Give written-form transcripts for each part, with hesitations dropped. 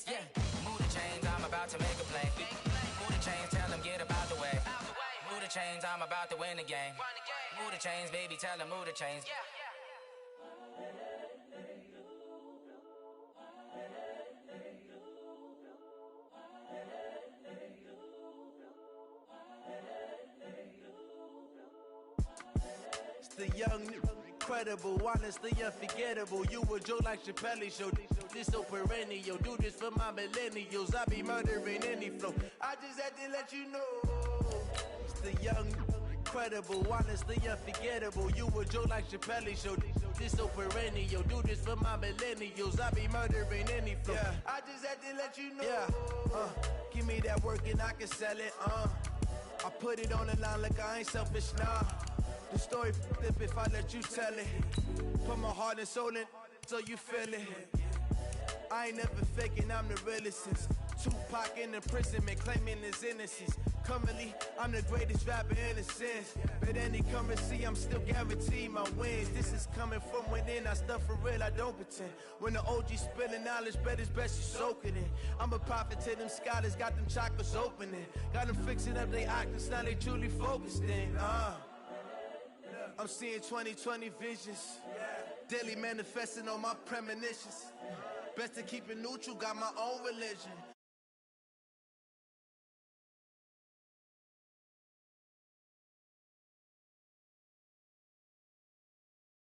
Yeah, move the chains, I'm about to make a play. Move the chains, tell them get about the way. Move the chains, I'm about to win the game. Move the chains, baby, tell them move the chains. It's the young, incredible, honestly unforgettable. You a joke like Chappelle show. This so perennial. Do this for my millennials. I be murdering any flow. I just had to let you know. It's the young, incredible, honestly unforgettable. You a joke like Chappelle show. This so perennial. Do this for my millennials. I be murdering any flow. Yeah. I just had to let you know. Yeah. Give me that work and I can sell it. I put it on the line like I ain't selfish, nah. The story flip if I let you tell it. Put my heart and soul in so you feel it. I ain't never faking, I'm the realest since Tupac in imprisonment, claiming his innocence. Currently, I'm the greatest rapper in a sense. But any currency, I'm still guaranteed my wins. This is coming from within, I stuff for real, I don't pretend. When the OG spilling knowledge, bet it's best you soak it in. I'm a prophet to them scholars, got them chakras opening. Got them fixing up they octaves, now they truly focused in. I'm seeing 2020 visions. Daily manifesting on my premonitions. Best to keep it neutral, got my own religion.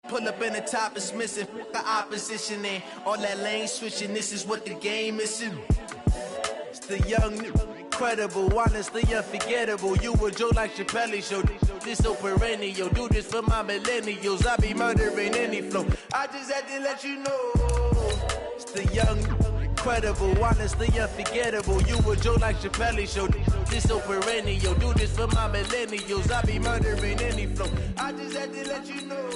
Pull up in the top, it's missing. The opposition in. All that lane switching, this is what the game is in. It's the young, incredible, honestly unforgettable. You a joke like Chappelle show. This so perennial. Do this for my millennials. I be murdering any flow. I just had to let you know. It's the young, incredible, honestly unforgettable. You a joke like Chappelle show. This so perennial. Do this for my millennials. I be murdering any flow. I just had to let you know.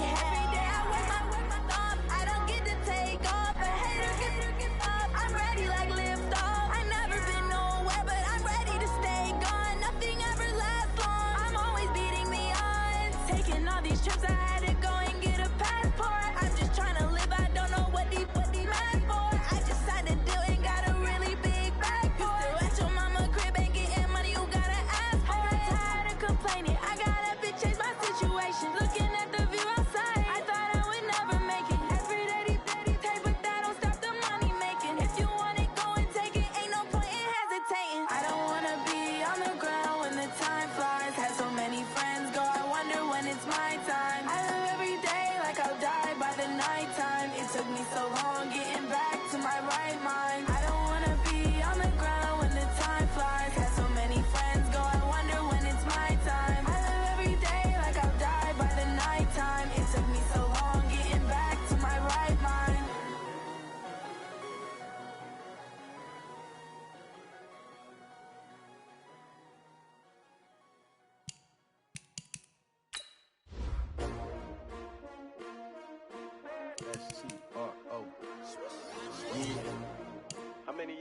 Every day I work my thumb, I don't get to take off. But hey,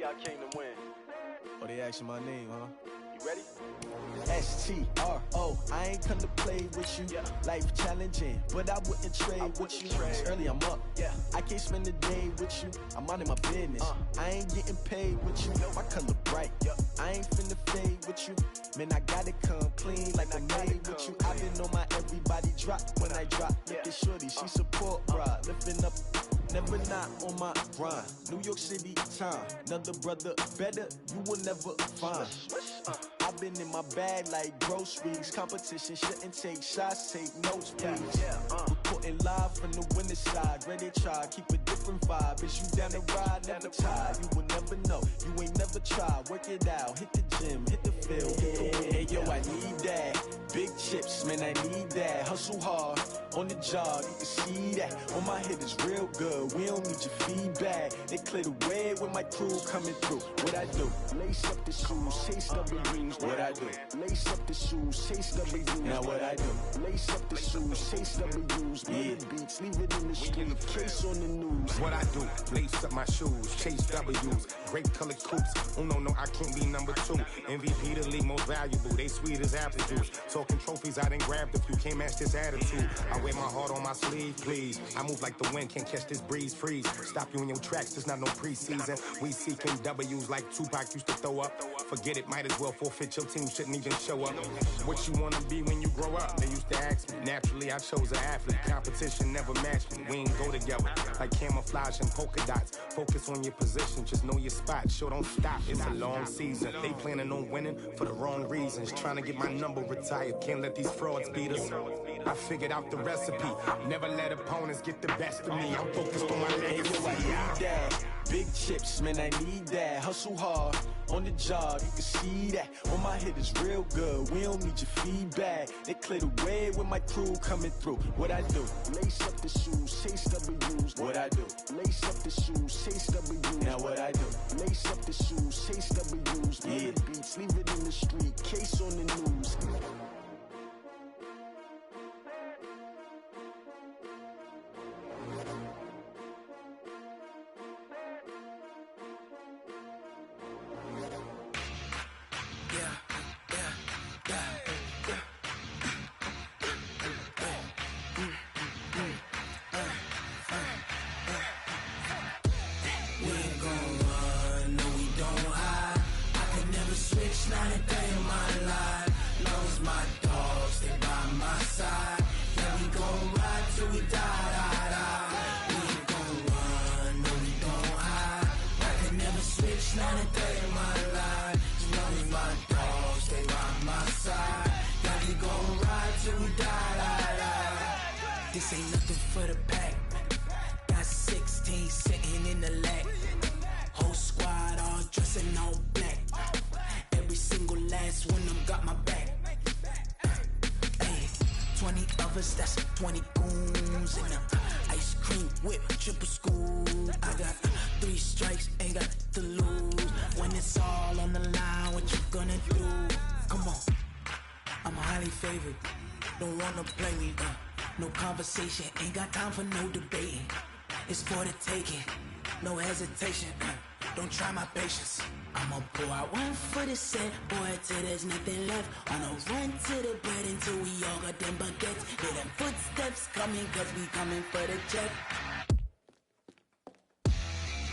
I came to win. Oh, they asking my name, huh? You ready? S-T-R-O, I ain't come to play with you. Life challenging, but I wouldn't trade with you. It's early, I'm up. I can't spend the day with you. I'm out of my business. I ain't getting paid with you. My color bright. I ain't finna fade with you. Man, I gotta come clean like I made with you. I've been on my everybody drop when I drop. Look at shorty, she support bra. Lifting up, never not on my grind. New York City time, another brother better, you will never find. I've been in my bag like groceries. Competition shouldn't take shots, take notes, please. Reporting live from the winter side. Ready to try, keep a different vibe. Is you down the ride, never tired. You will never know, you ain't never tried. Work it out, hit the gym, hit the field. Hey yo, I need that. Big chips, man, I need that. Hustle hard, on the job, you can see that. On my head is real good, we don't need your feedback. They clear the way with my crew coming through. What I do? Lace up the shoes, chase W's. What I do? Lace up the shoes, chase W's. Now what I do? Lace up the shoes, chase W's. Murder beats, leave it in the street, case on the news. What I do? Lace up my shoes, chase W's. Great colored coops. Oh no, I can't be number 2. MVP the league most valuable. They sweet as apple juice. Talking trophies, I done grabbed a few. Can't match this attitude. I wear my heart on my sleeve, please. I move like the wind, can't catch this breeze. Freeze. Stop you in your tracks. There's not no preseason. We seeking W's like Tupac used to throw up. Forget it, might as well forfeit. Your team shouldn't even show up. What you wanna be when you grow up? They used to ask me. Naturally, I chose an athlete. Competition never matched me. We ain't go together like camouflage and polka dots. Focus on your position, just know your spot. Sure, don't stop. It's a long season. They planning on winning for the wrong reasons. Trying to get my number retired. Can't let these frauds beat us. I figured out the recipe. Never let opponents get the best of me. I'm focused on my legacy. I need that. Big chips, man, I need that. Hustle hard, on the job, you can see that. On my head is real good, we don't need your feedback. They clear the way with my crew coming through. What I do? Lace up the shoes, chase W's. What I do? Lace up the shoes, chase W's. Now what I do? Lace up the shoes, chase W's. Murder beats, leave it in the street, case on the news. Not a day in my life. Knows my dogs, they by my side. Yeah, we gon' ride till we die. We ain't gon' run, no, we don't hide. I can never switch, not a day in my life. Knows my dogs, they by my side. Yeah, we gon' ride till we die. This ain't nothing for the pack. Got 16 sitting in the lag. Whole squad all dressing all black. Every single last one of them got my back. Hey, 20 of us, that's 20 goons. And ice cream whip, triple scoop. I got 3 strikes, ain't got to lose. When it's all on the line, what you gonna do? Come on, I'm highly favored. Don't wanna play me, no conversation. Ain't got time for no debating. It's for the taking, no hesitation. Don't try my patience. I'ma pour out one for the set, boy, till there's nothing left. On a run to the bread until we all got them baguettes. Hear them footsteps coming, cause we coming for the check.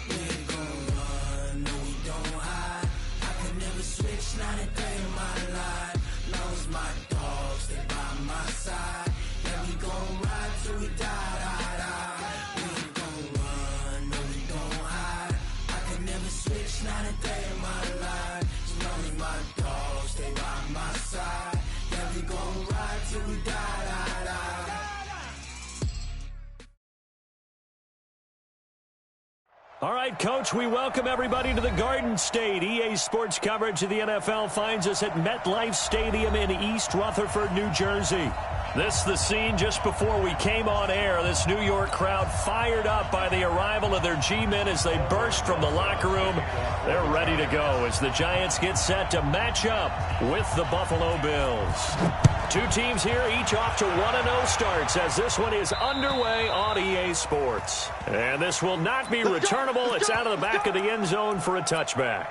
We ain't gon' run, no, we don't hide. I can never switch, not a day in my life. Knows my dogs, they by my side. Yeah, we gon' ride till we die. We ain't gon' run, no, we don't hide. I can never switch, not a day in my life. As long as my dogs stay by my side. Yeah, we gon' ride till we die. All right, Coach, we welcome everybody to the Garden State. EA Sports coverage of the NFL finds us at MetLife Stadium in East Rutherford, New Jersey. This is the scene just before we came on air. This New York crowd fired up by the arrival of their G-men as they burst from the locker room. They're ready to go as the Giants get set to match up with the Buffalo Bills. Two teams here, each off to 1-0 starts as this one is underway on EA Sports. And this will not be returnable. It's out of the back of the end zone for a touchback.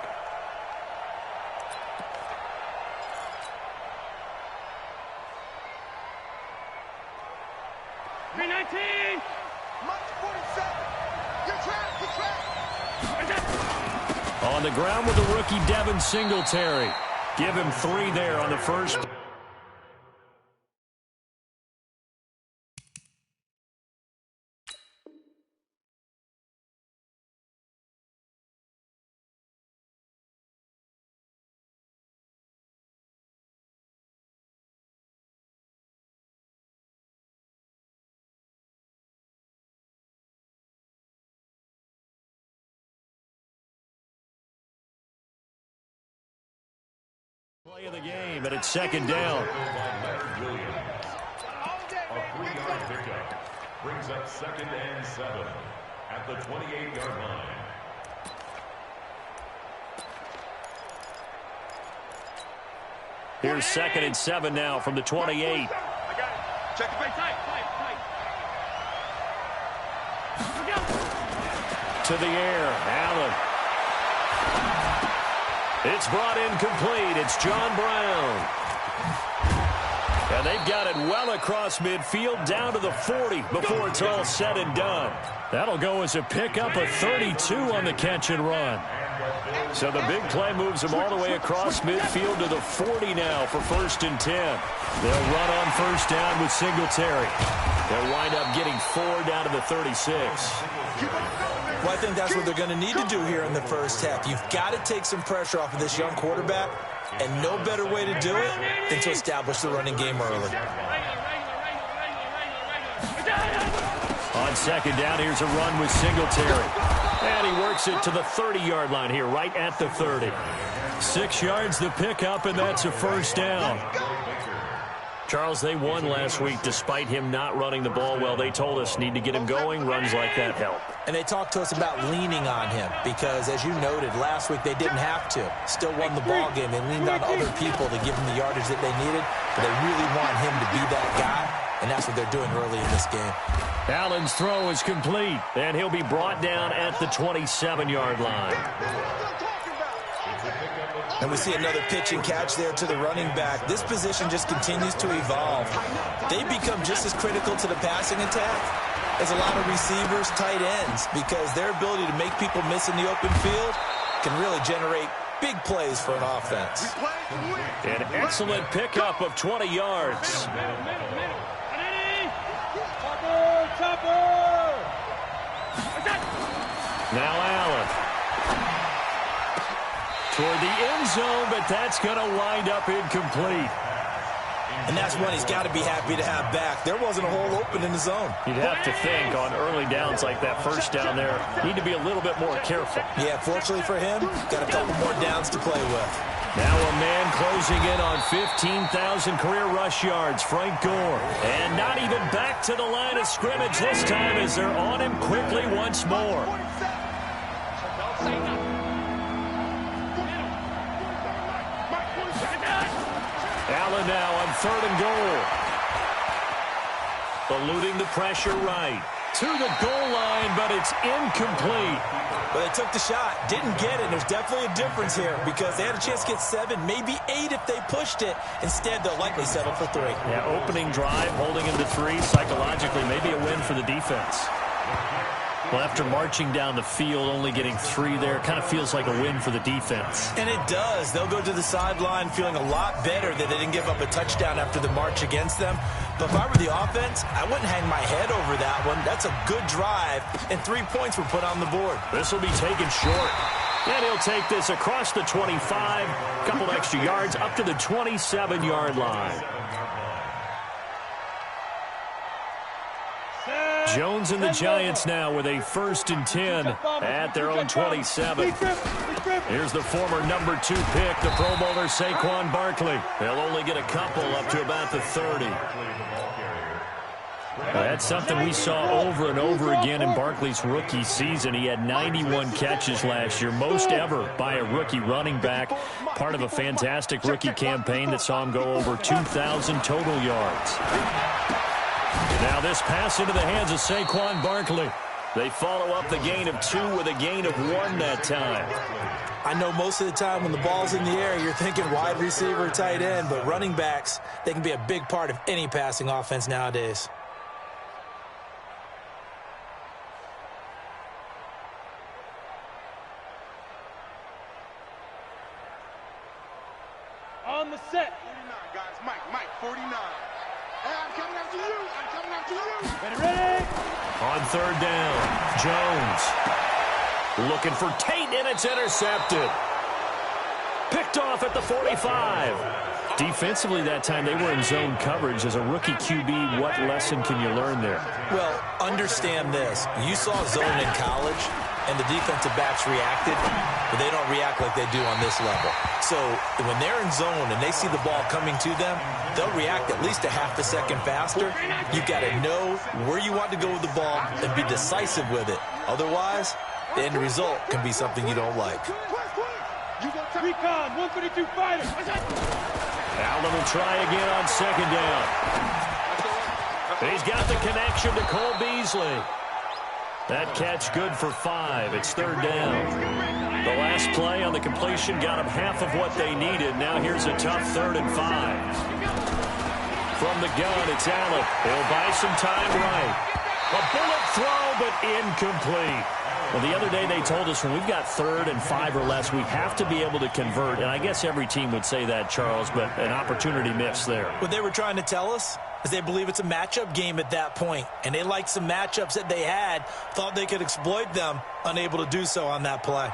On the ground with the rookie Devin Singletary. Give him 3 there on the first. Play of the game, and it's second down. A 3-yard pickup brings up 2nd and 7 at the 28-yard line. Here's 2nd and 7 now from the 28. Check the tight. To the air, Allen. It's brought in complete. It's John Brown. And they've got it well across midfield down to the 40 before it's all said and done. That'll go as a pickup of 32 on the catch and run. So the big play moves them all the way across midfield to the 40 now for 1st and 10. They'll run on 1st down with Singletary. They'll wind up getting 4 down to the 36. Well, I think that's what they're going to need to do here in the first half. You've got to take some pressure off of this young quarterback, and no better way to do it than to establish the running game early. On 2nd down, here's a run with Singletary. And he works it to the 30-yard line here, right at the 30. 6 yards the pickup, and that's a 1st down. Charles, they won last week despite him not running the ball well. They told us need to get him going. Runs like that help. And they talked to us about leaning on him because, as you noted, last week they didn't have to. Still won the ball game. They leaned on other people to give him the yardage that they needed, but they really want him to be that guy, and that's what they're doing early in this game. Allen's throw is complete, and he'll be brought down at the 27-yard line. And we see another pitch and catch there to the running back. This position just continues to evolve. They become just as critical to the passing attack as a lot of receivers, tight ends, because their ability to make people miss in the open field can really generate big plays for an offense. An excellent pickup of 20 yards. Now Allen. Toward the end zone, but that's going to wind up incomplete. And that's one he's got to be happy to have back. There wasn't a hole open in the zone. You'd have to think on early downs like that, 1st down there, need to be a little bit more careful. Yeah, fortunately for him, got a couple more downs to play with. Now a man closing in on 15,000 career rush yards, Frank Gore. And not even back to the line of scrimmage this time as they're on him quickly once more. Allen now on 3rd and goal. Eluding the pressure right. To the goal line, but it's incomplete. But they took the shot, didn't get it. There's definitely a difference here because they had a chance to get 7, maybe 8 if they pushed it. Instead, they'll likely settle for 3. Yeah, opening drive, holding him to 3. Psychologically, maybe a win for the defense. Well, after marching down the field, only getting 3 there, kind of feels like a win for the defense. And it does. They'll go to the sideline feeling a lot better that they didn't give up a touchdown after the march against them. But if I were the offense, I wouldn't hang my head over that one. That's a good drive, and 3 points were put on the board. This will be taken short. And he'll take this across the 25, a couple extra yards, up to the 27-yard line. Jones and the Giants now with a 1st and 10 at their own 27. Here's the former number 2 pick, the Pro Bowler Saquon Barkley. They'll only get a couple up to about the 30. That's something we saw over and over again in Barkley's rookie season. He had 91 catches last year, most ever by a rookie running back, part of a fantastic rookie campaign that saw him go over 2,000 total yards. Now this pass into the hands of Saquon Barkley. They follow up the gain of 2 with a gain of 1 that time. I know most of the time when the ball's in the air, you're thinking wide receiver, tight end, but running backs, they can be a big part of any passing offense nowadays. On the set. 49, guys. Mike, 49. Hey, I'm coming after you. Ready. On third down, Jones looking for Tate, and it's intercepted. Picked off at the 45. Defensively that time, they were in zone coverage. As a rookie QB, what lesson can you learn there? Well, understand this. You saw zone in college, and the defensive backs reacted, but they don't react like they do on this level. So when they're in zone and they see the ball coming to them, they'll react at least a half a second faster. You've got to know where you want to go with the ball and be decisive with it. Otherwise, the end result can be something you don't like. Recon, 132 fighter. Allen will try again on second down. He's got the connection to Cole Beasley. That catch good for 5. It's third down. The last play on the completion got them half of what they needed. Now here's a tough 3rd and 5. From the gun, it's Allen. He'll buy some time right. A bullet throw, but incomplete. Well, the other day they told us when we've got 3rd and 5 or less, we have to be able to convert. And I guess every team would say that, Charles, but an opportunity missed there. What they were trying to tell us is they believe it's a matchup game at that point. And they liked some matchups that they had, thought they could exploit them, unable to do so on that play.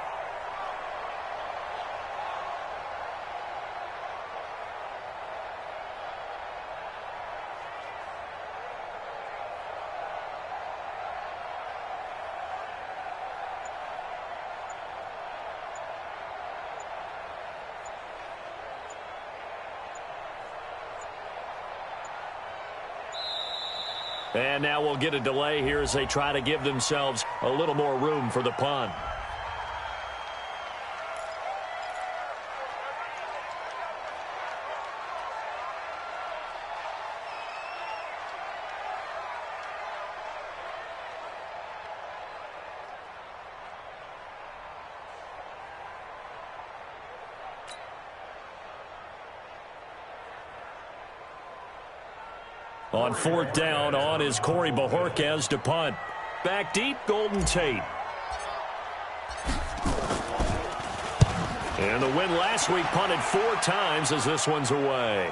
And now we'll get a delay here as they try to give themselves a little more room for the punt. On 4th down, on is Corey Bojorquez to punt. Back deep, Golden Tate. And the win last week punted 4 times as this one's away.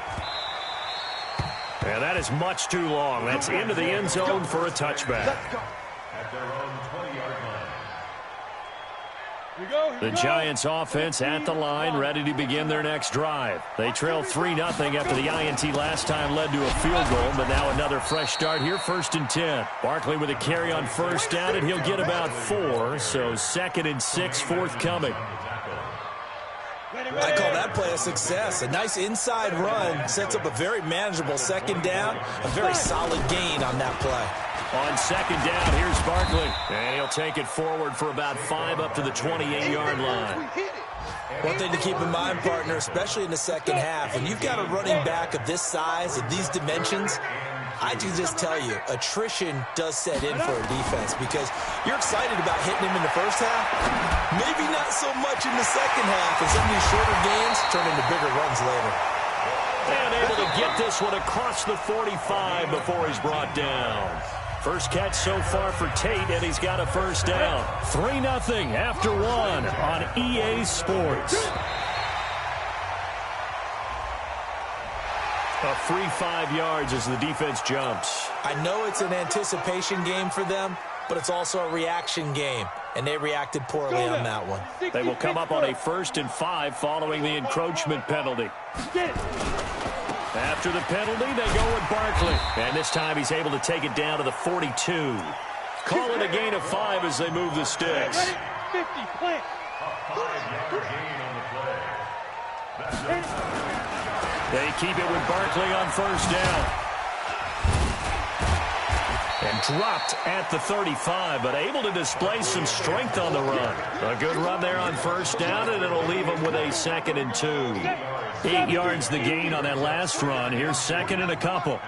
And that is much too long. That's into the end zone for a touchback. At their own 20-yard line. The Giants offense at the line, ready to begin their next drive. They trailed 3-0 after the INT last time led to a field goal, but now another fresh start here, 1st and 10. Barkley with a carry on 1st down, and he'll get about 4, so 2nd and 6 forthcoming. I call that play a success. A nice inside run sets up a very manageable 2nd down, a very solid gain on that play. On 2nd down, here's Barkley. And he'll take it forward for about 5 up to the 28-yard line. One thing to keep in mind, partner, especially in the second half, when you've got a running back of this size, of these dimensions, I can just tell you, attrition does set in for a defense because you're excited about hitting him in the first half, maybe not so much in the second half, and some of these shorter gains turn into bigger runs later. And able to get this one across the 45 before he's brought down. First catch so far for Tate, and he's got a 1st down. 3-0 after 1 on EA Sports. A free 5 yards as the defense jumps. I know it's an anticipation game for them, but it's also a reaction game, and they reacted poorly on that one. They will come up on a 1st and 5 following the encroachment penalty. After the penalty, they go with Barkley. And this time he's able to take it down to the 42. Call it a gain of 5 as they move the sticks. 50, plant. A 5-yard gain on the play. They keep it with Barkley on 1st down. And dropped at the 35, but able to display some strength on the run. A good run there on first down, and it'll leave them with a 2nd and 2. 8 yards the gain on that last run. Here's 2nd and a couple.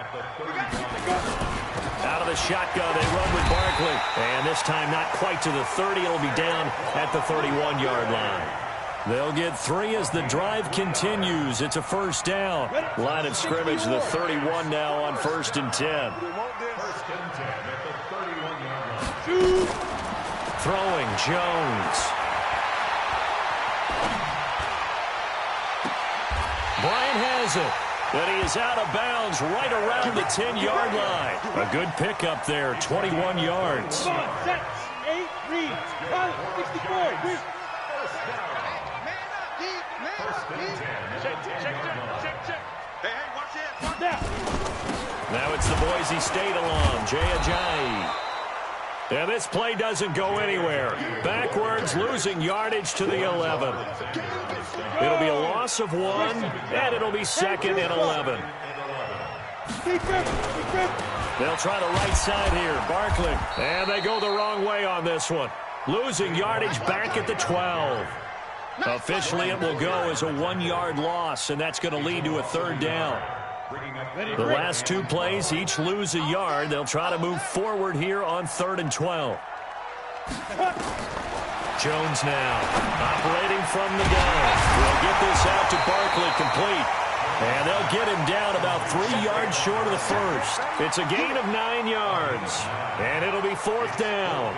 Out of the shotgun, they run with Barkley. And this time not quite to the 30. It'll be down at the 31-yard line. They'll get 3 as the drive continues. It's a first down. Line of scrimmage, the 31 now on 1st and 10. Throwing Jones. Bryant has it. But he is out of bounds right around the 10-yard line. A good pickup there, 21 yards. 7, 8, read. 64, read. Now it's the Boise State alum, Jay Ajayi. And this play doesn't go anywhere. Backwards, losing yardage to the 11. It'll be a loss of 1, and it'll be 2nd and 11. They'll try the right side here, Barkley. And they go the wrong way on this one. Losing yardage back at the 12. Officially, it will go as a 1-yard loss, and that's going to lead to a 3rd down. The last 2 plays each lose a yard. They'll try to move forward here on 3rd and 12. Jones now operating from the gun. They'll get this out to Barkley, complete. And they'll get him down about 3 yards short of the first. It's a gain of 9 yards. And it'll be 4th down.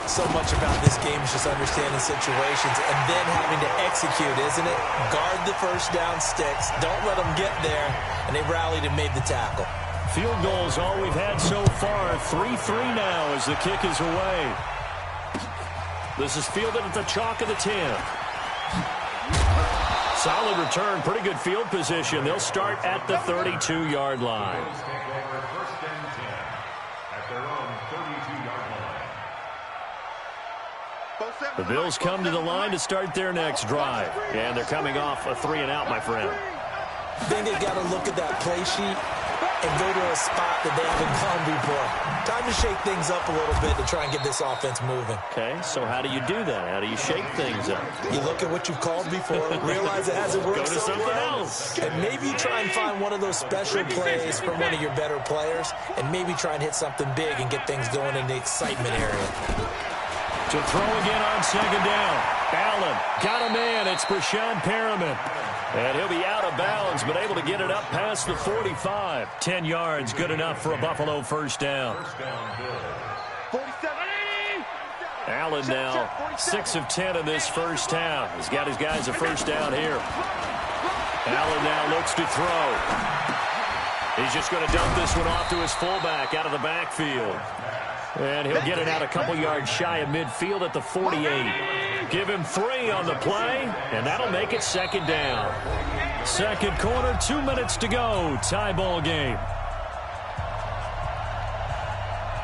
So much about this game is just understanding situations and then having to execute, isn't it? Guard the first down sticks. Don't let them get there. And they rallied and made the tackle. Field goals all we've had so far. 3-3 now as the kick is away. This is fielded at the chalk of the 10. Solid return. Pretty good field position. They'll start at the 32-yard line. The Bills come to the line to start their next drive. And they're coming off a 3-and-out, my friend. I think they've got to look at that play sheet and go to a spot that they haven't gone before. Time to shake things up a little bit to try and get this offense moving. Okay, so how do you do that? How do you shake things up? You look at what you've called before, realize it hasn't worked. Go to something else. And maybe you try and find one of those special plays from one of your better players, and maybe try and hit something big and get things going in the excitement area. To throw again on 2nd down. Allen got a man. It's Brashad Perriman. And he'll be out of bounds, but able to get it up past the 45. 10 yards, good enough for a Buffalo first down. Allen now 6 of 10 in this first half. He's got his guys a first down here. Allen now looks to throw. He's just going to dump this one off to his fullback out of the backfield. And he'll get it out a couple yards shy of midfield at the 48. Give him 3 on the play, and that'll make it 2nd down. Second quarter, 2 minutes to go. Tie ball game.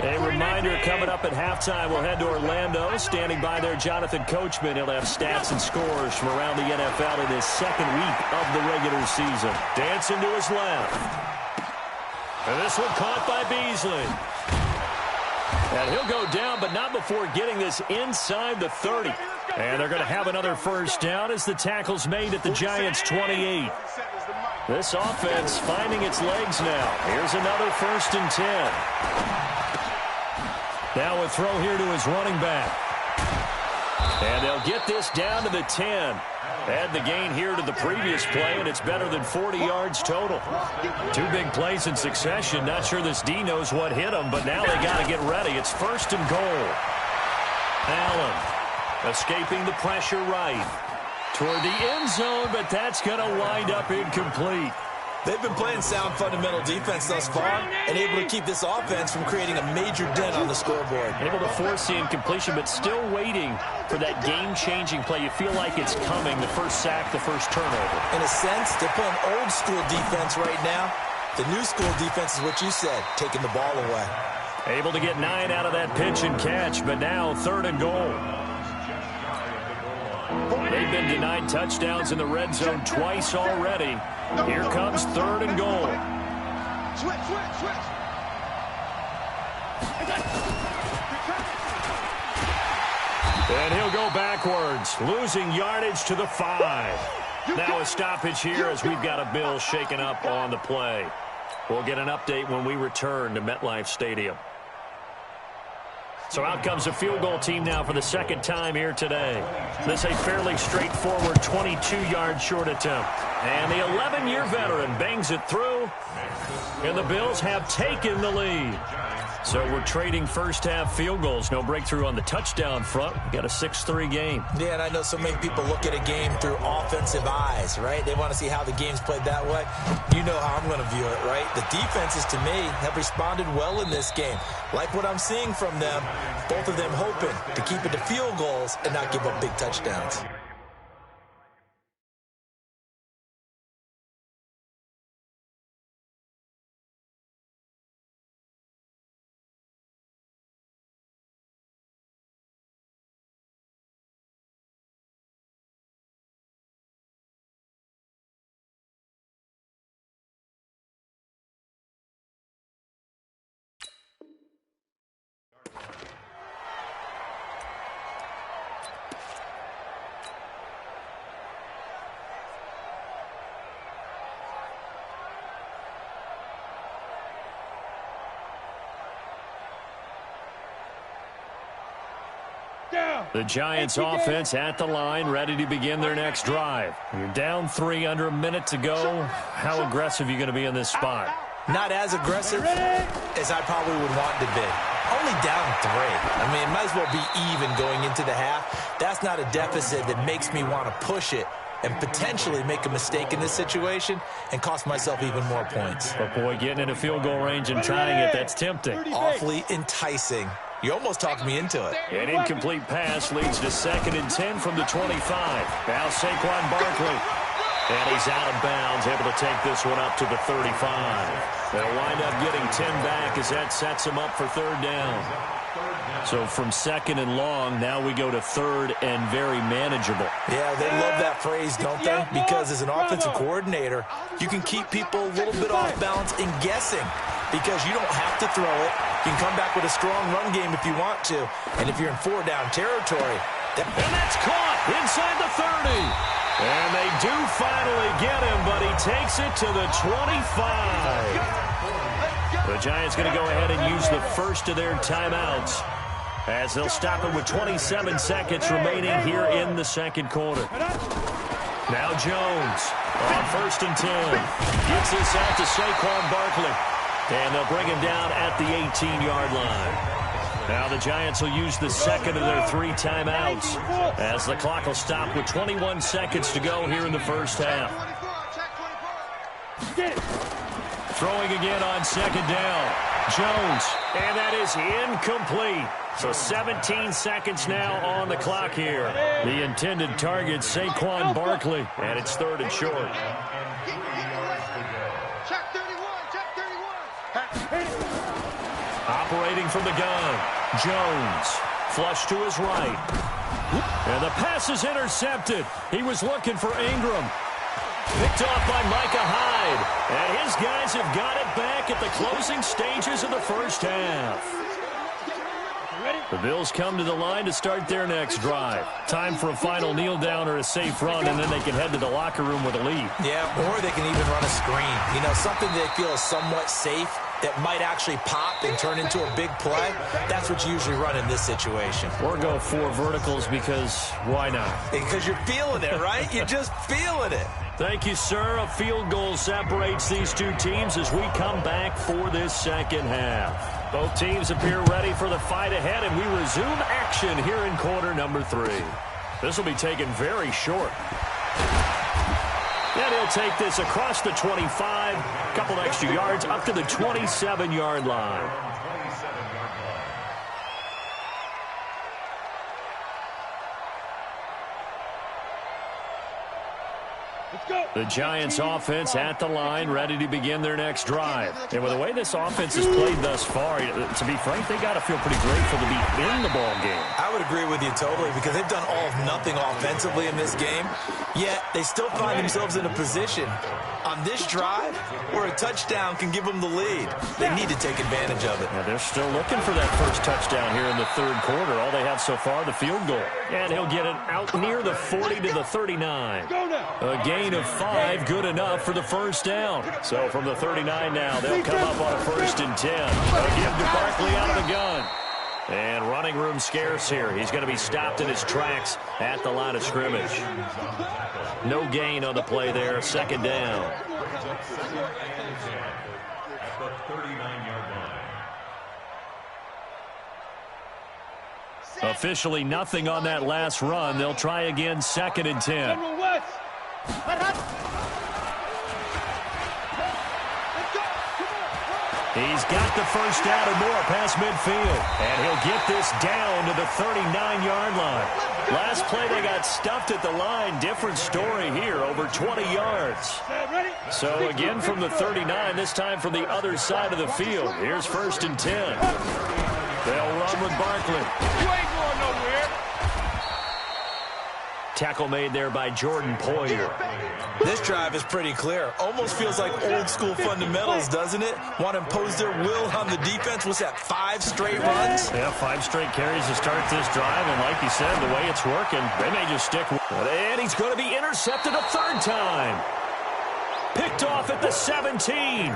A reminder coming up at halftime, we'll head to Orlando. Standing by there, Jonathan Coachman. He'll have stats and scores from around the NFL in his 2nd week of the regular season. Dancing to his left. And this one caught by Beasley. And he'll go down, but not before getting this inside the 30. And they're going to have another first down as the tackle's made at the Giants' 28. This offense finding its legs now. Here's another 1st and 10. Now a throw here to his running back. And they'll get this down to the 10. Add the gain here to the previous play, and it's better than 40 yards total. 2 big plays in succession. Not sure this D knows what hit him, but now they got to get ready. It's 1st and goal. Allen escaping the pressure right toward the end zone, but that's going to wind up incomplete. They've been playing sound fundamental defense thus far and able to keep this offense from creating a major dent on the scoreboard. Able to force the incompletion, but still waiting for that game-changing play. You feel like it's coming, the first sack, the first turnover. In a sense, they're playing old-school defense right now. The new school defense is what you said, taking the ball away. Able to get 9 out of that pitch and catch, but now 3rd and goal. They've been denied touchdowns in the red zone twice already. Here comes 3rd and goal. And he'll go backwards, losing yardage to the 5. Now a stoppage here as we've got a Bill shaken up on the play. We'll get an update when we return to MetLife Stadium. So out comes a field goal team now for the second time here today. This a fairly straightforward 22-yard short attempt. And the 11-year veteran bangs it through. And the Bills have taken the lead. So we're trading first-half field goals. No breakthrough on the touchdown front. We got a 6-3 game. Yeah, and I know so many people look at a game through offensive eyes, right? They want to see how the game's played that way. You know how I'm going to view it, right? The defenses, to me, have responded well in this game. Like what I'm seeing from them, both of them hoping to keep it to field goals and not give up big touchdowns. The Giants offense at the line, ready to begin their next drive. You're down 3, under a minute to go. How aggressive are you going to be in this spot? Not as aggressive as I probably would want to be. Only down 3. I mean, it might as well be even going into the half. That's not a deficit that makes me want to push it and potentially make a mistake in this situation and cost myself even more points. But, boy, getting into field goal range and tying it, that's tempting. Awfully enticing. You almost talked me into it. An incomplete pass leads to 2nd and 10 from the 25. Now Saquon Barkley. And he's out of bounds, able to take this one up to the 35. They'll wind up getting 10 back as that sets him up for 3rd down. So from 2nd and long, now we go to 3rd and very manageable. Yeah, they love that phrase, don't they? Because as an offensive coordinator, you can keep people a little bit off balance and guessing because you don't have to throw it. You can come back with a strong run game if you want to. And if you're in 4-down territory. And that's caught inside the 30. And they do finally get him, but he takes it to the 25. The Giants going to go ahead and use the first of their timeouts as they'll stop it with 27 seconds remaining here in the second quarter. Now Jones on 1st and 10. Gets this out to Saquon Barkley. And they'll bring him down at the 18-yard line. Now the Giants will use the second of their 3 timeouts as the clock will stop with 21 seconds to go here in the first half. Throwing again on 2nd down. Jones, and that is incomplete. So 17 seconds now on the clock here. The intended target, Saquon Barkley, and it's 3rd and short. Operating from the gun, Jones, flush to his right. And the pass is intercepted. He was looking for Ingram. Picked off by Micah Hyde. And his guys have got it back at the closing stages of the first half. The Bills come to the line to start their next drive. Time for a final kneel down or a safe run, and then they can head to the locker room with a lead. Yeah, or they can even run a screen. You know, something they feel is somewhat safe that might actually pop and turn into a big play. That's what you usually run in this situation. Or go 4 verticals because why not? Because you're feeling it, right? You're just feeling it. Thank you, sir. A field goal separates these two teams as we come back for this second half. Both teams appear ready for the fight ahead, and we resume action here in quarter number 3. This will be taken very short. And he'll take this across the 25, a couple extra yards up to the 27-yard line. The Giants offense at the line, ready to begin their next drive. And with the way this offense has played thus far, to be frank, they got to feel pretty grateful to be in the ball game. I would agree with you totally because they've done all of nothing offensively in this game, yet they still find themselves in a position on this drive where a touchdown can give them the lead. They need to take advantage of it. Yeah, they're still looking for that first touchdown here in the third quarter. All they have so far, the field goal. And he'll get it out near the 40 to the 39. A gain of 5, good enough for the first down. So from the 39 now, they'll come up on a 1st and 10. Again to Barkley out of the gun. And running room scarce here. He's going to be stopped in his tracks at the line of scrimmage. No gain on the play there. 2nd down. At the 39-yard line. Officially nothing on that last run. They'll try again 2nd and 10. He's got the first down and more past midfield. And he'll get this down to the 39-yard line. Last play they got stuffed at the line. Different story here, over 20 yards. So again from the 39, this time from the other side of the field. Here's 1st and 10. They'll run with Barkley. You ain't going nowhere. Tackle made there by Jordan Poyer. This drive is pretty clear. Almost feels like old school fundamentals, doesn't it? Want to impose their will on the defense. What's that, 5 straight runs? Yeah, 5 straight carries to start this drive. And like you said, the way it's working, they may just stick with it. And he's going to be intercepted a 3rd time. Picked off at the 17.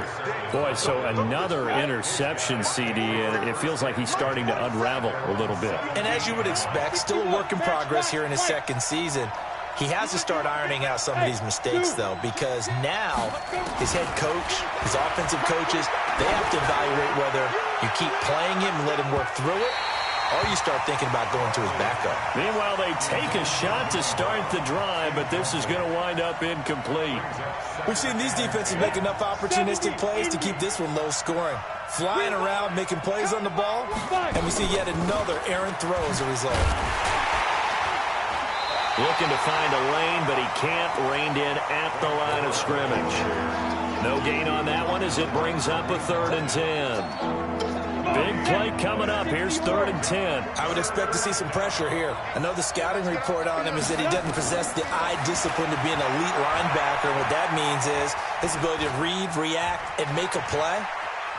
Boy, so another interception, CD, and it feels like he's starting to unravel a little bit. And as you would expect, still a work in progress here in his 2nd season. He has to start ironing out some of these mistakes, though, because now his head coach, his offensive coaches, they have to evaluate whether you keep playing him and let him work through it, or you start thinking about going to his backup. Meanwhile, they take a shot to start the drive, but this is going to wind up incomplete. We've seen these defenses make enough opportunistic plays to keep this one low scoring. Flying around, making plays on the ball, and we see yet another errant throw as a result. Looking to find a lane, but he can't. Reined in at the line of scrimmage. No gain on that one as it brings up a 3rd and 10. Big play coming up. Here's 3rd and 10. I would expect to see some pressure here. I know the scouting report on him is that he doesn't possess the eye discipline to be an elite linebacker. And what that means is his ability to read, react, and make a play.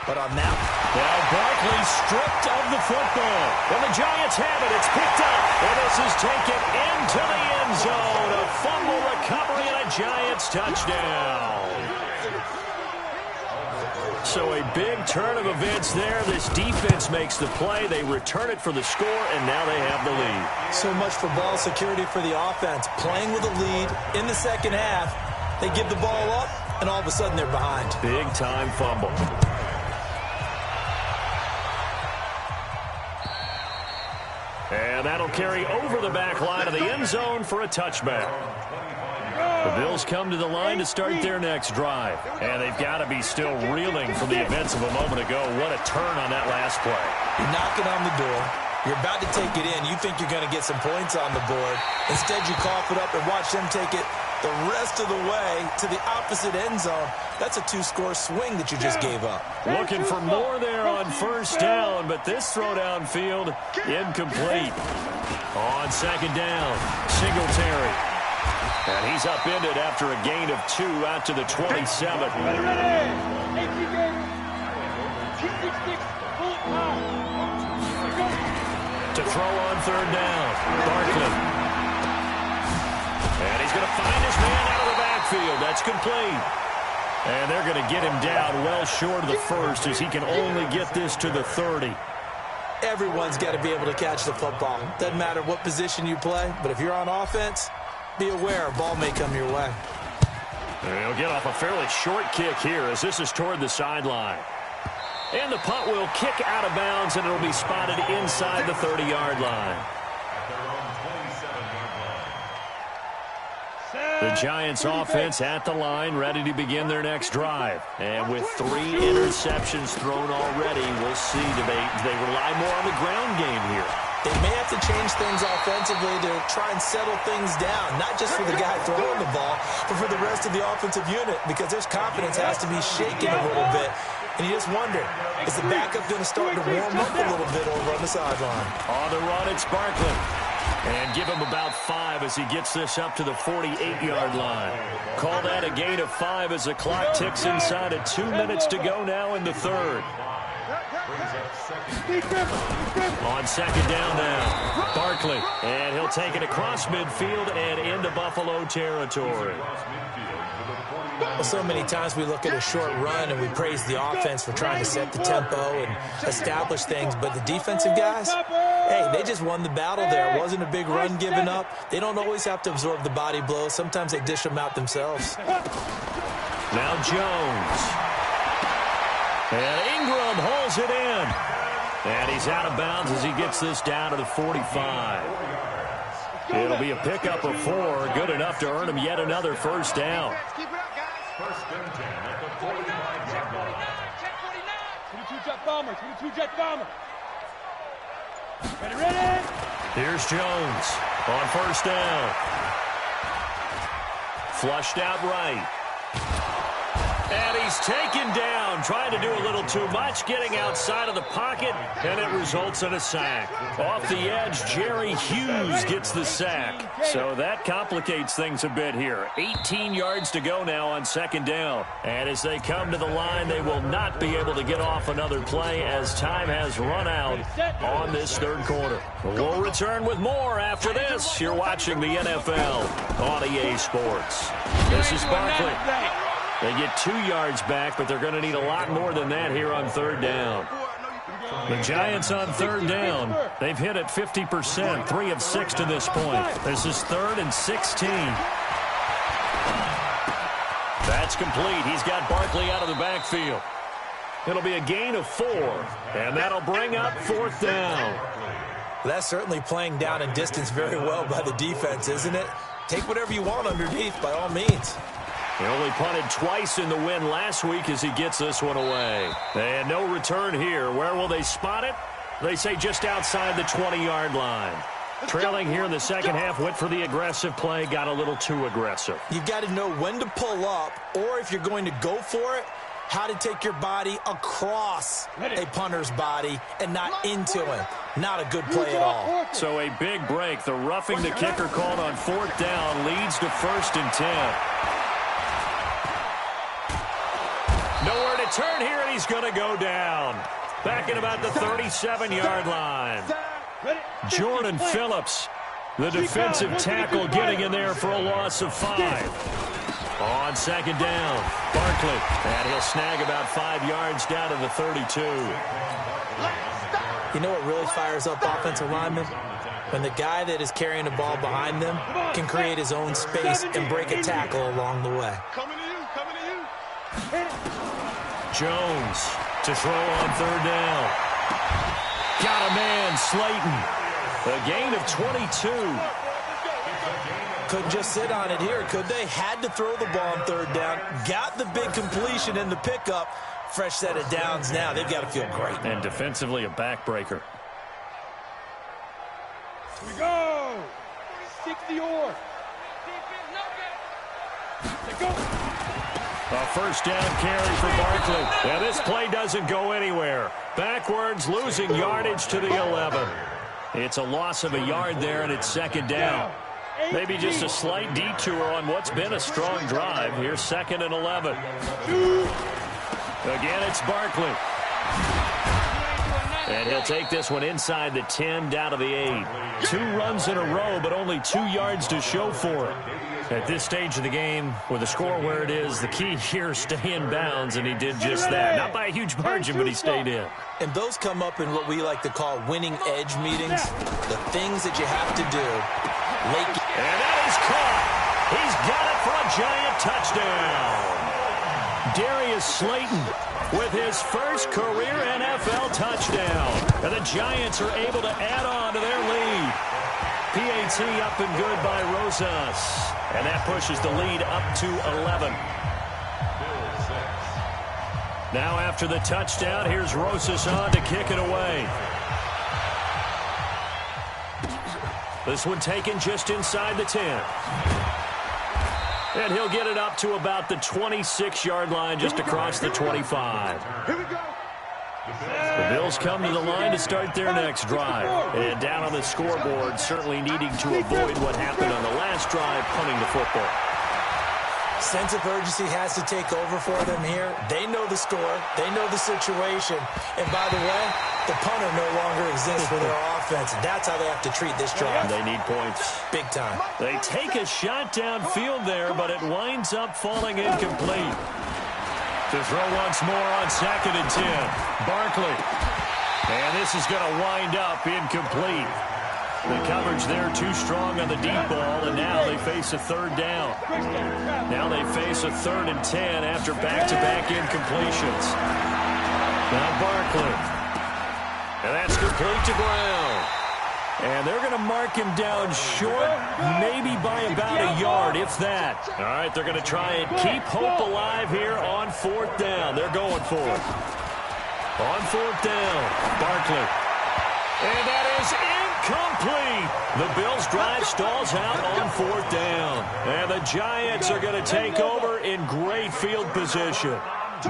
But on that, now Barkley stripped of the football. And the Giants have it. It's picked up. And this is taken into the end zone. A fumble recovery and a Giants touchdown. So a big turn of events there. This defense makes the play. They return it for the score, and now they have the lead. So much for ball security for the offense. Playing with a lead in the 2nd half. They give the ball up, and all of a sudden they're behind. Big-time fumble. And that'll carry over the back line of the end zone for a touchback. The Bills come to the line to start their next drive. And they've got to be still reeling from the events of a moment ago. What a turn on that last play. You're knocking on the door. You're about to take it in. You think you're going to get some points on the board. Instead, you cough it up and watch them take it the rest of the way to the opposite end zone. That's a 2-score swing that you just gave up. Looking for more there on 1st down, but this throw downfield incomplete. On 2nd down, Singletary. And he's upended after a gain of 2 out to the 27. To throw on 3rd down, Barkley. And he's going to find his man out of the backfield. That's complete. And they're going to get him down well short of the 1st as he can only get this to the 30. Everyone's got to be able to catch the football. Doesn't matter what position you play, but if you're on offense, be aware a ball may come your way. And he'll get off a fairly short kick here as this is toward the sideline. And the punt will kick out of bounds, and it'll be spotted inside the 30-yard line. The Giants offense at the line, ready to begin their next drive. And with 3 interceptions thrown already, we'll see. Do they rely more on the ground game here? They may have to change things offensively to try and settle things down, not just for the guy throwing the ball, but for the rest of the offensive unit, because their confidence has to be shaken a little bit. And you just wonder, is the backup going to start to warm up a little bit over on the sideline? On the run, it's Barkley. And give him about 5 as he gets this up to the 48-yard line. Call that a gain of 5 as the clock ticks inside of 2 minutes to go now in the third. On second down now, Barkley. And he'll take it across midfield and into Buffalo territory. Well, so many times we look at a short run and we praise the offense for trying to set the tempo and establish things, but the defensive guys, hey, they just won the battle there. It wasn't a big run given up. They don't always have to absorb the body blows. Sometimes they dish them out themselves. Now Jones. And Ingram holds it in. And he's out of bounds as he gets this down to the 45. It'll be a pickup of 4, good enough to earn him yet another first down. First and 10 at the 45-yard line. 22-jet bomber, 22-jet bomber. Ready. Here's Jones on first down. Flushed out right. And he's taken down, trying to do a little too much, getting outside of the pocket, and it results in a sack. Off the edge, Jerry Hughes gets the sack. So that complicates things a bit here. 18 yards to go now on second down. And as they come to the line, they will not be able to get off another play as time has run out on this third quarter. We'll return with more after this. You're watching the NFL on EA Sports. This is Barkley. They get 2 yards back, but they're going to need a lot more than that here on third down. The Giants on third down. They've hit it 50%, 3 of 6 to this point. This is 3rd and 16. That's complete. He's got Barkley out of the backfield. It'll be a gain of 4, and that'll bring up 4th down. That's certainly playing down and distance very well by the defense, isn't it? Take whatever you want underneath, by all means. He only punted twice in the win last week as he gets this one away. And no return here. Where will they spot it? They say just outside the 20-yard line. Trailing here in the second half, went for the aggressive play, got a little too aggressive. You've got to know when to pull up, or if you're going to go for it, how to take your body across a punter's body and not into him. Not a good play at all. So a big break. The roughing the kicker called on 4th down leads to 1st and 10. Nowhere to turn here, and he's going to go down. Back at about the 37-yard line. Jordan Phillips, the defensive tackle, getting in there for a loss of 5. On second down, Barkley. And he'll snag about 5 yards down to the 32. You know what really fires up offensive linemen? When the guy that is carrying the ball behind them can create his own space and break a tackle along the way. Coming to you. Jones to throw on third down. Got a man, Slayton. A gain of 22. Couldn't just sit on it here, could they? Had to throw the ball on third down. Got the big completion in the pickup. Fresh set of downs now. They've got to feel great. And defensively, a backbreaker. Here we go. 60 or. Let's go. A first down carry for Barkley. Now this play doesn't go anywhere. Backwards, losing yardage to the 11. It's a loss of a yard there, and it's second down. Maybe just a slight detour on what's been a strong drive. Here's 2nd and 11. Again, it's Barkley. And he'll take this one inside the 10, down to the 8. 2 runs in a row, but only 2 yards to show for it. At this stage of the game, with the score where it is, the key here is stay in bounds, and he did just that. Not by a huge margin, but he stayed in. And those come up in what we like to call winning edge meetings. The things that you have to do. And that is caught. He's got it for a giant touchdown. Darius Slayton with his first career NFL touchdown. And the Giants are able to add on to their lead. PAT up and good by Rosas. And that pushes the lead up to 11. Now after the touchdown, here's Rosas on to kick it away. This one taken just inside the 10. And he'll get it up to about the 26-yard line, just across the 25. Here we go. The Bills come to the line to start their next drive. And down on the scoreboard, certainly needing to avoid what happened on the last drive, punting the football. Sense of urgency has to take over for them here. They know the score. They know the situation. And by the way, the punter no longer exists for their offense. That's how they have to treat this drive. They need points. Big time. They take a shot downfield there, but it winds up falling incomplete. To throw once more on 2nd and 10. Barkley. And this is going to wind up incomplete. The coverage there too strong on the deep ball, and now they face a 3rd down. Now they face a 3rd and 10 after back-to-back incompletions. Now Barkley. And that's complete to Brown. And they're going to mark him down short, maybe by about a yard, if that. All right, they're going to try and keep hope alive here on 4th down. They're going for it. On 4th down, Barkley. And that is incomplete. The Bills' drive stalls out on 4th down. And the Giants are going to take over in great field position.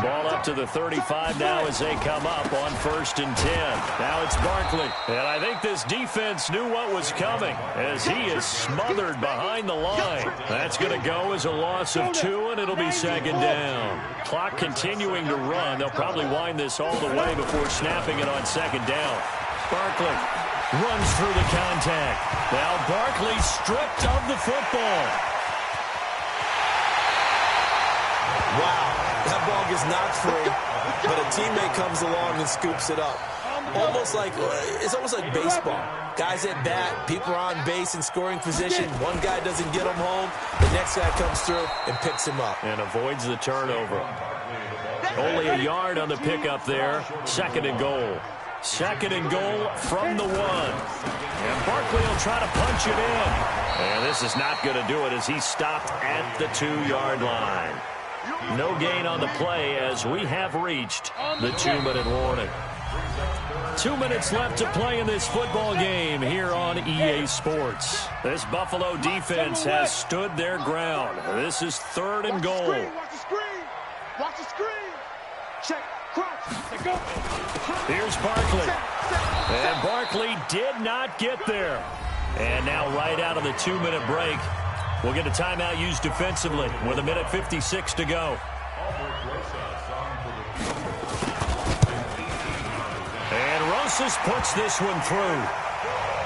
Ball up to the 35 now as they come up on 1st and 10. Now it's Barkley. And I think this defense knew what was coming as he is smothered behind the line. That's going to go as a loss of 2, and it'll be 2nd down. Clock continuing to run. They'll probably wind this all the way before snapping it on 2nd down. Barkley runs through the contact. Now Barkley stripped of the football. Wow. That ball gets knocked free, but a teammate comes along and scoops it up. It's almost like baseball. Guys at bat, people are on base in scoring position. One guy doesn't get him home. The next guy comes through and picks him up. And avoids the turnover. Only a yard on the pickup there. 2nd and goal. 2nd and goal from the 1. And Barkley will try to punch it in. And this is not going to do it as he's stopped at the 2-yard line. No gain on the play as we have reached the 2-minute warning. 2 minutes left to play in this football game here on EA Sports. This Buffalo defense has stood their ground. This is 3rd and goal. Watch the screen. Watch the screen. Check. Crouch. Go. Here's Barkley. And Barkley did not get there. And now right out of the 2-minute break, we'll get a timeout used defensively with 1:56 to go. And Rosas puts this one through.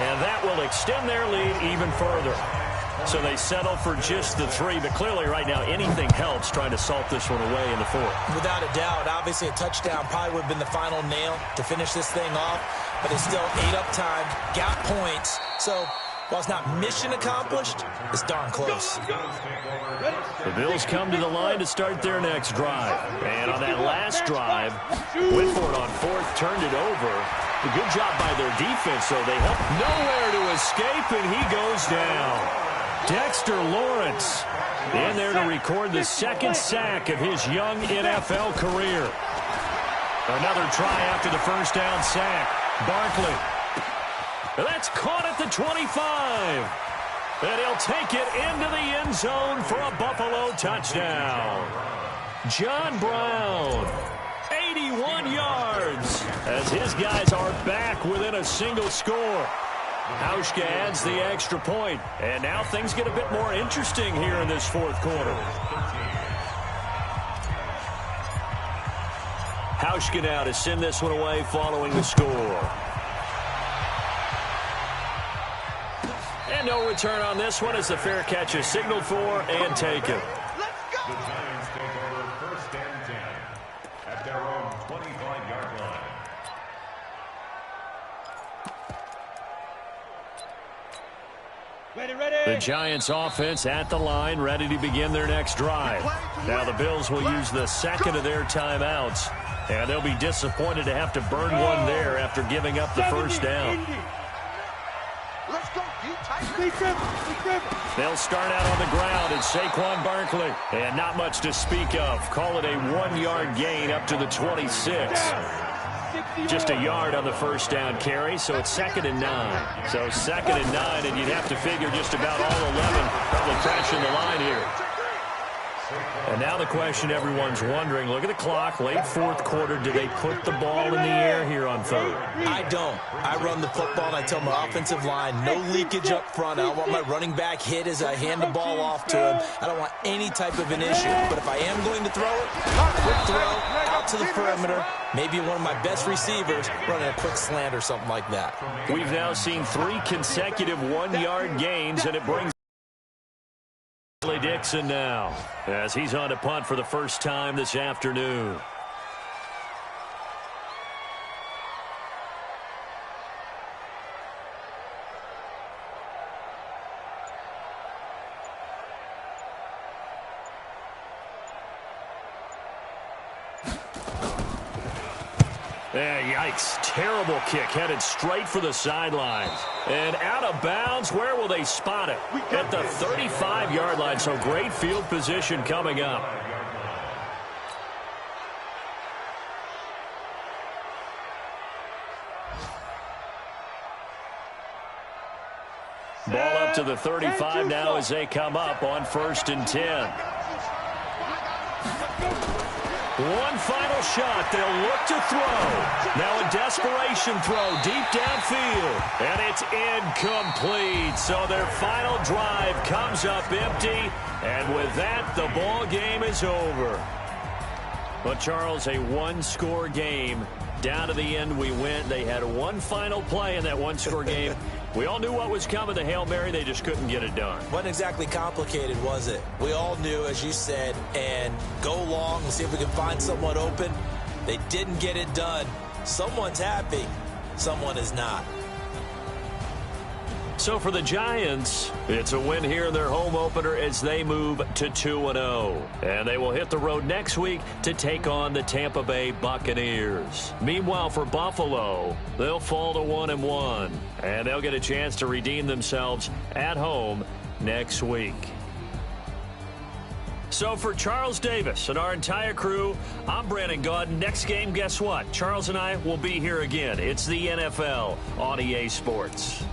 And that will extend their lead even further. So they settle for just the 3, but clearly right now anything helps trying to salt this one away in the 4th. Without a doubt, obviously a touchdown probably would have been the final nail to finish this thing off, but it's still 8 up time, got points. So while it's not mission accomplished, it's darn close. The Bills come to the line to start their next drive. And on that last drive, went for it on 4th, turned it over. A good job by their defense, though. They help nowhere to escape, and he goes down. Dexter Lawrence in there to record the 2nd sack of his young NFL career. Another try after the 1st down sack. Barkley. That's caught at the 25. And he'll take it into the end zone for a Buffalo touchdown. John Brown, 81 yards, as his guys are back within a single score. Hauschka adds the extra point, and now things get a bit more interesting here in this 4th quarter. Hauschka now to send this one away following the score. And no return on this one as the fair catch is signaled for and taken. The Giants take over 1st and 10 at their own 25-yard line. The Giants offense at the line, ready to begin their next drive. Now the Bills will use the 2nd of their timeouts, and they'll be disappointed to have to burn one there after giving up the 1st down. Let's go. They'll start out on the ground and Saquon Barkley. And not much to speak of. Call it a 1-yard gain up to the 26. Just a yard on the 1st down carry, so it's 2nd and 9. So 2nd and 9, and you'd have to figure just about all 11 probably crashing the line here. And now the question everyone's wondering, look at the clock, late fourth quarter, do they put the ball in the air here on third? I don't. I run the football, and I tell my offensive line, no leakage up front. I don't want my running back hit as I hand the ball off to him. I don't want any type of an issue. But if I am going to throw it, quick throw, out to the perimeter, maybe one of my best receivers running a quick slant or something like that. We've now seen 3 consecutive one-yard gains, and it brings Dixon now as he's on to punt for the first time this afternoon. Yikes. Terrible kick headed straight for the sidelines. And out of bounds. Where will they spot it? At the 35-yard line. So great field position coming up. Ball up to the 35 now as they come up on 1st and 10. One final shot. They'll look to throw. Now a desperation throw deep downfield. And it's incomplete. So their final drive comes up empty. And with that, the ball game is over. But, Charles, a one-score game. Down to the end we went. They had one final play in that one-score game. We all knew what was coming, the Hail Mary. They just couldn't get it done. Wasn't exactly complicated, was it? We all knew, as you said, and go long and see if we can find someone open. They didn't get it done. Someone's happy. Someone is not. So for the Giants, it's a win here in their home opener as they move to 2-0. And they will hit the road next week to take on the Tampa Bay Buccaneers. Meanwhile, for Buffalo, they'll fall to 1-1. And they'll get a chance to redeem themselves at home next week. So for Charles Davis and our entire crew, I'm Brandon Gaudin. Next game, guess what? Charles and I will be here again. It's the NFL on EA Sports.